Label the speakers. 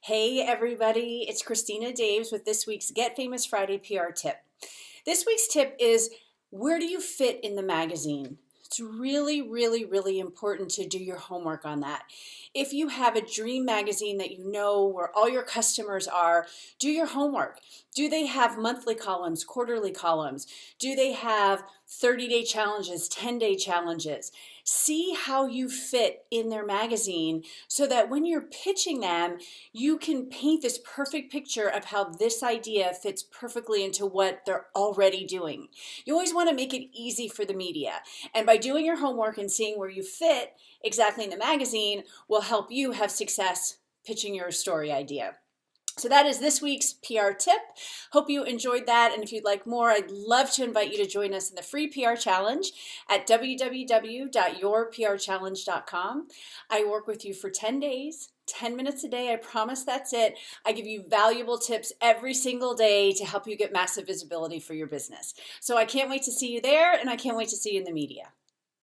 Speaker 1: Hey everybody, it's Christina Daves with this week's Get Famous Friday PR tip. This week's tip is, where do you fit in the magazine? It's really important to do your homework on that. If you have a dream magazine that you know where all your customers are, do your homework. Do they have monthly columns, quarterly columns? Do they have 30-day challenges, 10-day challenges? See how you fit in their magazine so that when you're pitching them, you can paint this perfect picture of how this idea fits perfectly into what they're already doing. You always want to make it easy for the media. And by doing your homework and seeing where you fit exactly in the magazine will help you have success pitching your story idea. So that is this week's PR tip. Hope you enjoyed that. And if you'd like more, I'd love to invite you to join us in the free PR challenge at www.yourprchallenge.com. I work with you for 10 days. 10 minutes a day, I promise that's it. I give you valuable tips every single day to help you get massive visibility for your business. So I can't wait to see you there, and I can't wait to see you in the media.